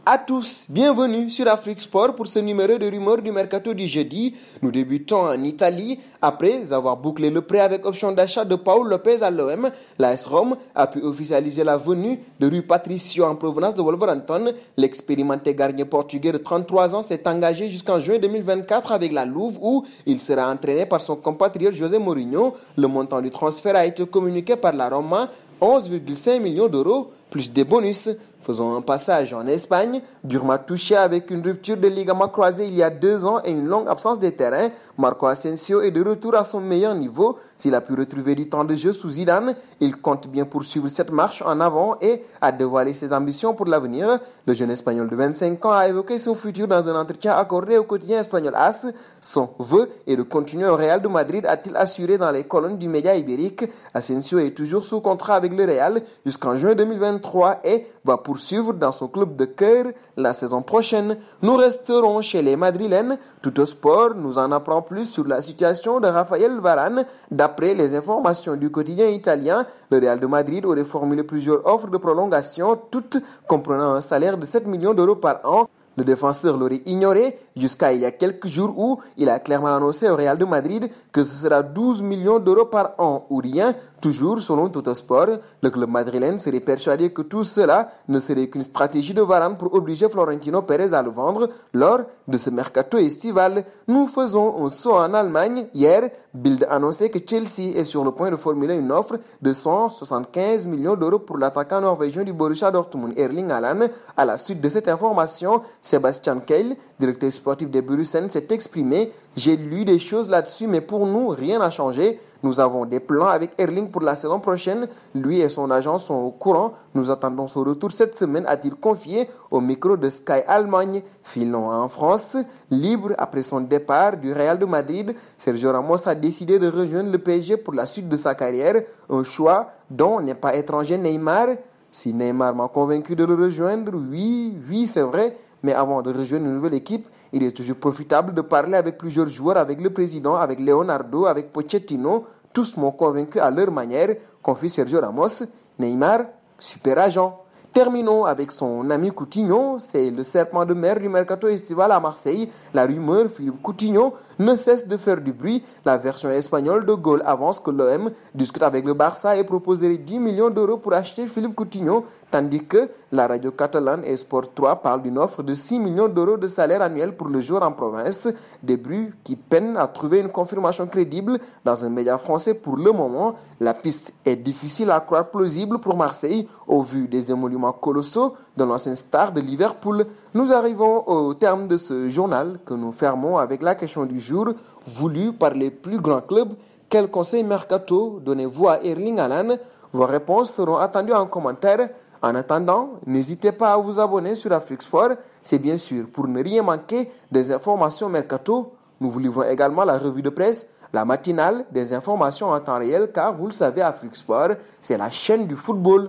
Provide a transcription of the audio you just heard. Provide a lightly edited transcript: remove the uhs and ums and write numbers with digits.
À tous, bienvenue sur Afrique Sport pour ce numéro de rumeurs du mercato du jeudi. Nous débutons en Italie. Après avoir bouclé le prêt avec option d'achat de Paul Lopez à l'OM, l'AS Rome a pu officialiser la venue de Rui Patricio en provenance de Wolverhampton. L'expérimenté gardien portugais de 33 ans s'est engagé jusqu'en juin 2024 avec la Louve où il sera entraîné par son compatriote José Mourinho. Le montant du transfert a été communiqué par la Roma, 11,5 millions d'euros, plus des bonus. Faisons un passage en Espagne, durement touché avec une rupture de ligament croisé il y a 2 ans et une longue absence des terrains. Marco Asensio est de retour à son meilleur niveau. S'il a pu retrouver du temps de jeu sous Zidane, il compte bien poursuivre cette marche en avant et a dévoilé ses ambitions pour l'avenir. Le jeune Espagnol de 25 ans a évoqué son futur dans un entretien accordé au quotidien espagnol AS. Son vœu est de continuer au Real de Madrid, a-t-il assuré dans les colonnes du média ibérique. Asensio est toujours sous contrat avec le Real jusqu'en juin 2023 et va poursuivre dans son club de cœur la saison prochaine. Nous resterons chez les Madrilènes. Tout au sport nous en apprend plus sur la situation de Raphaël Varane. D'après les informations du quotidien italien, le Real de Madrid aurait formulé plusieurs offres de prolongation, toutes comprenant un salaire de 7 millions d'euros par an. Le défenseur l'aurait ignoré jusqu'à il y a quelques jours où il a clairement annoncé au Real de Madrid que ce sera 12 millions d'euros par an ou rien. Toujours selon Tuttosport, le club madrilène serait persuadé que tout cela ne serait qu'une stratégie de Varane pour obliger Florentino Pérez à le vendre lors de ce mercato estival. Nous faisons un saut en Allemagne. Hier, Bild annonçait que Chelsea est sur le point de formuler une offre de 175 millions d'euros pour l'attaquant norvégien du Borussia Dortmund, Erling Haaland. À la suite de cette information, Sebastian Kehl, directeur sportif des Borussen, s'est exprimé. J'ai lu des choses là-dessus, mais pour nous, rien n'a changé. Nous avons des plans avec Erling pour la saison prochaine. Lui et son agent sont au courant. Nous attendons son retour cette semaine, a-t-il confié au micro de Sky Allemagne. Filons en France. Libre après son départ du Real de Madrid, Sergio Ramos a décidé de rejoindre le PSG pour la suite de sa carrière. Un choix dont n'est pas étranger Neymar. Si Neymar m'a convaincu de le rejoindre, oui, c'est vrai. Mais avant de rejoindre une nouvelle équipe, il est toujours profitable de parler avec plusieurs joueurs, avec le président, avec Leonardo, avec Pochettino. Tous m'ont convaincu à leur manière, confie Sergio Ramos. Neymar, super agent. Terminons avec son ami Coutinho, c'est le serpent de mer du mercato estival à Marseille. La rumeur Philippe Coutinho ne cesse de faire du bruit. La version espagnole de Goal avance que l'OM discute avec le Barça et proposerait 10 millions d'euros pour acheter Philippe Coutinho, tandis que la radio catalane Esport 3 parle d'une offre de 6 millions d'euros de salaire annuel pour le joueur en province. Des bruits qui peinent à trouver une confirmation crédible dans un média français pour le moment. La piste est difficile à croire plausible pour Marseille au vu des émoluments colossaux de l'ancien star de Liverpool. Nous arrivons au terme de ce journal que nous fermons avec la question du jour voulue par les plus grands clubs. Quel conseil mercato donnez-vous à Erling Haaland? Vos réponses seront attendues en commentaire. En attendant, n'hésitez pas à vous abonner sur Afrique Sport. C'est bien sûr pour ne rien manquer des informations mercato. Nous vous livrons également la revue de presse, la matinale, des informations en temps réel car vous le savez, Afrique Sport, c'est la chaîne du football.